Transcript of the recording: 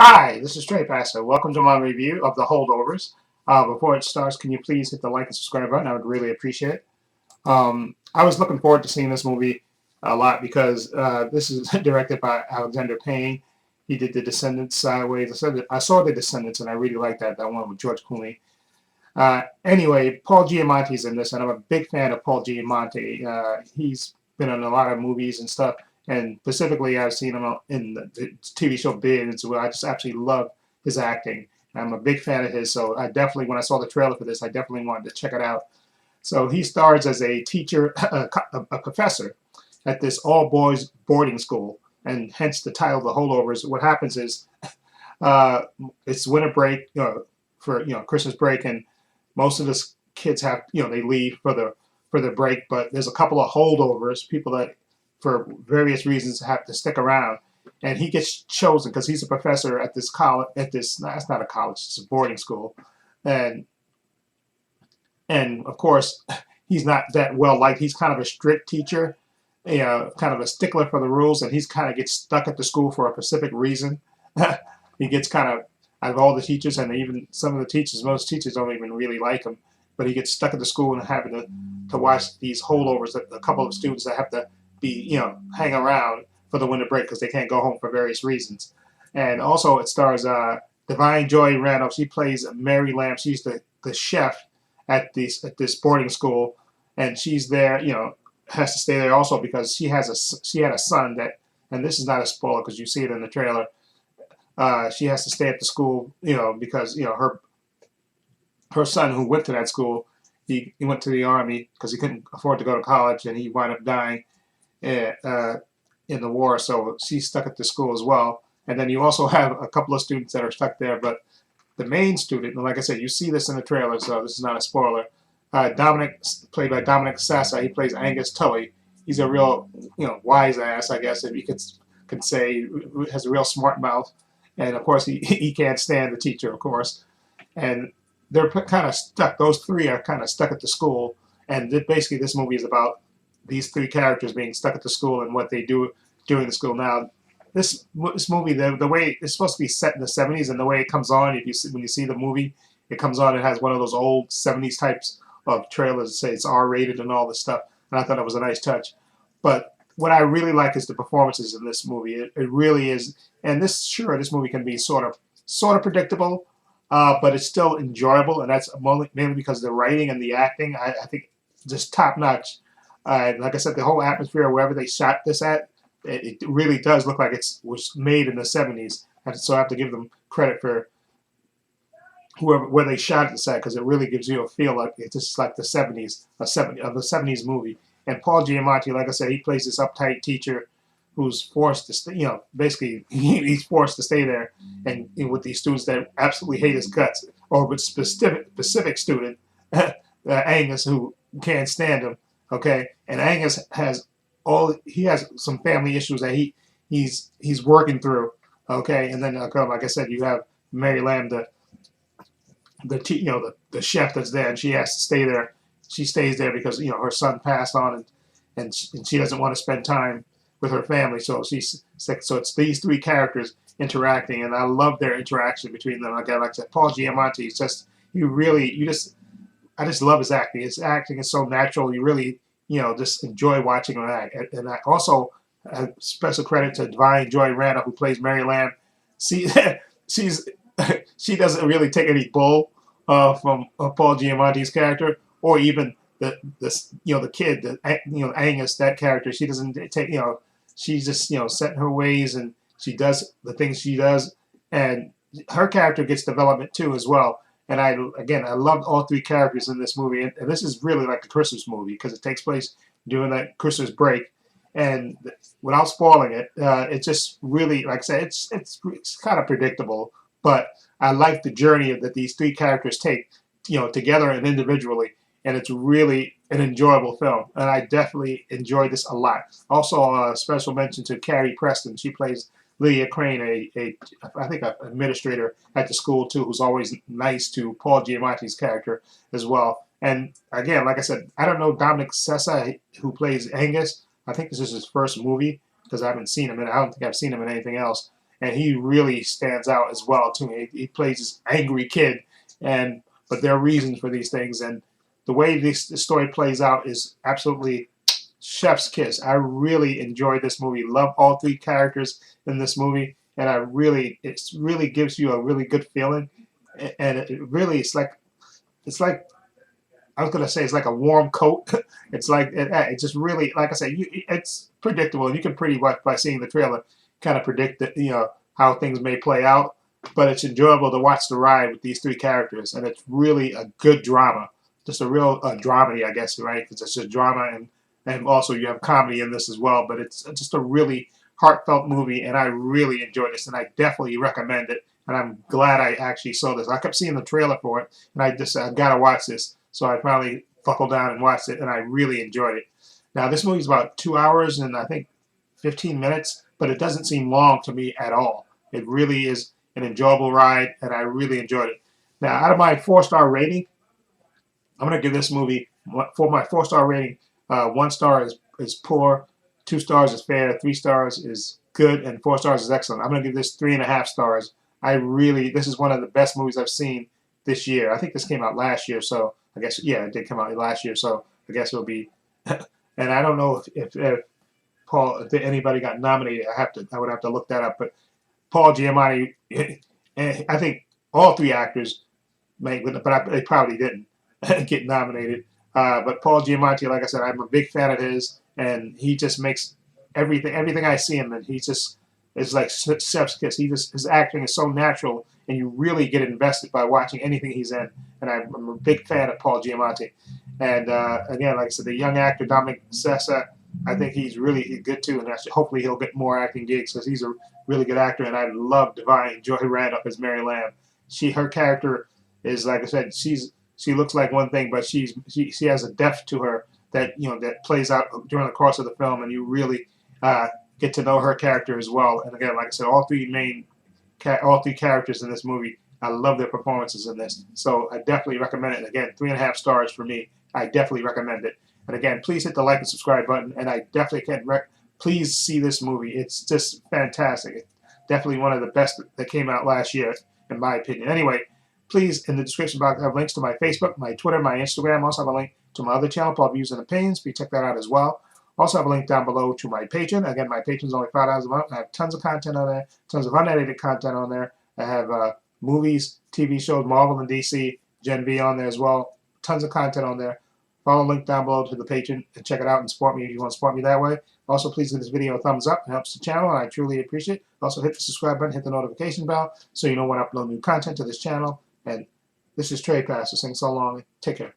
Hi, this is Trey Passer. Welcome to my review of the Holdovers. Before it starts, can you please hit the like and subscribe button? I would really appreciate it. I was looking forward to seeing this movie a lot because this is directed by Alexander Payne. He did The Descendants, Sideways. I saw The Descendants, and I really liked that one with George Clooney. Anyway, Paul Giamatti's in this, and I'm a big fan of Paul Giamatti. He's been in a lot of movies and stuff, and specifically, I've seen him in the TV show Bids, where I just absolutely love his acting. I'm a big fan of his, so I definitely, when I saw the trailer for this, I definitely wanted to check it out. So he stars as a teacher, a professor at this all-boys boarding school, and hence the title, The Holdovers. What happens is uh, it's winter break, for Christmas break, and most of the kids have they leave for the break, but there's a couple of holdovers, people that for various reasons have to stick around, and he gets chosen because he's a professor at this college. At this, no, it's not a college; it's a boarding school, and of course he's not that well liked. He's kind of a strict teacher, kind of a stickler for the rules, and he's kind of gets stuck at the school for a specific reason. He gets kind of out of all the teachers, and even some of the teachers, most teachers don't even really like him. But he gets stuck at the school and having to watch these holdovers, a couple of students that have to be, hang around for the winter break because they can't go home for various reasons. And also, it stars Divine Joy Randolph. She plays Mary Lamb. She's the chef at this boarding school, and she's there. Has to stay there also because she had a son that, and this is not a spoiler because you see it in the trailer. She has to stay at the school, because her son who went to that school, he went to the army because he couldn't afford to go to college, and he wound up dying uh, in the war. So she's stuck at the school as well. And then you also have a couple of students that are stuck there, but the main student, and like I said, you see this in the trailer, so this is not a spoiler. Dominic, played by Dominic Sassa, he plays Angus Tully. He's a real, wise ass, I guess, if you could say, has a real smart mouth. And of course, he can't stand the teacher, of course. And they're kind of stuck. Those three are kind of stuck at the school. And basically, this movie is about these three characters being stuck at the school and what they do during the school. Now, this movie, the way it's supposed to be set in the 70s, and the way it comes on, if you see, when you see the movie, it comes on. It has one of those old 70s types of trailers that say it's R-rated and all this stuff. And I thought it was a nice touch. But what I really like is the performances in this movie. It really is, and this movie can be sort of predictable, but it's still enjoyable, and that's mainly because of the writing and the acting. I think just top notch. Like I said, the whole atmosphere wherever they shot this at, it really does look like it was made in the 70s. And so I have to give them credit for where they shot this at because it really gives you a feel like it's just like the 70s, of the 70s movie. And Paul Giamatti, like I said, he plays this uptight teacher who's forced to stay, basically he's forced to stay there and with these students that absolutely hate his guts, or with specific student, Angus, who can't stand him. Okay, and Angus he has some family issues that he's working through. Okay, and then like I said, you have Mary Lamb, the chef that's there, and she has to stay there. She stays there because her son passed on, and she doesn't want to spend time with her family. So it's these three characters interacting, and I love their interaction between them. Like I said, Paul Giamatti is just I just love his acting. His acting is so natural. You really just enjoy watching him act. And I also special credit to Divine Joy Randall who plays Mary Lamb. See, she's she doesn't really take any bull from Paul Giamatti's character, or even the kid, Angus, that character. She doesn't take she's just set in her ways, and she does the things she does, and her character gets development too as well. And I loved all three characters in this movie, and this is really like a Christmas movie because it takes place during that Christmas break. And without spoiling it, it's just really, like I said, it's kind of predictable, but I like the journey that these three characters take, together and individually, and it's really an enjoyable film. And I definitely enjoyed this a lot. Also, a special mention to Carrie Preston. She plays Lydia Crane, I think an administrator at the school too, who's always nice to Paul Giamatti's character as well. And again, like I said, I don't know Dominic Sessa, who plays Angus. I think this is his first movie because I haven't seen him, and I don't think I've seen him in anything else. and he really stands out as well too. He plays this angry kid, and but there are reasons for these things, and the way this story plays out is absolutely chef's kiss. I really enjoyed this movie. Love all three characters in this movie, and it really gives you a really good feeling, and it really it's like I was gonna say it's like a warm coat. It's like it just really, like I said, it's predictable. You can pretty much by seeing the trailer kind of predict that how things may play out. But it's enjoyable to watch the ride with these three characters, and it's really a good drama, just a real dramedy, I guess, right? Because it's a drama, and also you have comedy in this as well. But it's just a really heartfelt movie, and I really enjoyed this, and I definitely recommend it. And I'm glad I actually saw this. I kept seeing the trailer for it, and I gotta watch this. So I finally buckled down and watched it, and I really enjoyed it. Now this movie's about 2 hours and I think 15 minutes, but it doesn't seem long to me at all. It really is an enjoyable ride, and I really enjoyed it. Now, out of my 4-star rating, I'm going to give this movie, for my 4-star rating, 1 star is poor, 2 stars is fair, 3 stars is good, and 4 stars is excellent. I'm going to give this 3.5 stars. This is one of the best movies I've seen this year. I think this came out last year, so I guess, yeah, it did come out last year, so I guess it'll be, and I don't know if Paul, if anybody got nominated. I would have to look that up, but Paul Giamatti, and I think all three actors but they probably didn't get nominated. But Paul Giamatti, like I said, I'm a big fan of his, and he just makes everything I see him in. He just is like chef's kiss. His acting is so natural, and you really get invested by watching anything he's in. And I'm a big fan of Paul Giamatti. And again, like I said, the young actor Dominic Sessa, I think he's really good too, and hopefully he'll get more acting gigs because he's a really good actor. And I love Divine Joy Randolph as Mary Lamb. Her character is, like I said, she looks like one thing, but she has a depth to her that that plays out during the course of the film, and you really get to know her character as well. And again, like I said, all three characters in this movie, I love their performances in this. So I definitely recommend it. Again, 3.5 stars for me. I definitely recommend it. And again, please hit the like and subscribe button. And I definitely please see this movie. It's just fantastic. It's definitely one of the best that came out last year, in my opinion. Anyway, please, in the description box, I have links to my Facebook, my Twitter, my Instagram. Also have a link to my other channel called Views and Opinions. Please check that out as well. Also have a link down below to my Patreon. Again, my Patreon's only $5 a month. I have tons of content on there, tons of unedited content on there. I have movies, TV shows, Marvel and DC, Gen V on there as well. Tons of content on there. Follow the link down below to the Patreon and check it out and support me if you want to support me that way. Also, please give this video a thumbs up. It helps the channel, and I truly appreciate it. Also, hit the subscribe button, hit the notification bell so you know when I upload new content to this channel. And this is Trey Pastor saying so long. Take care.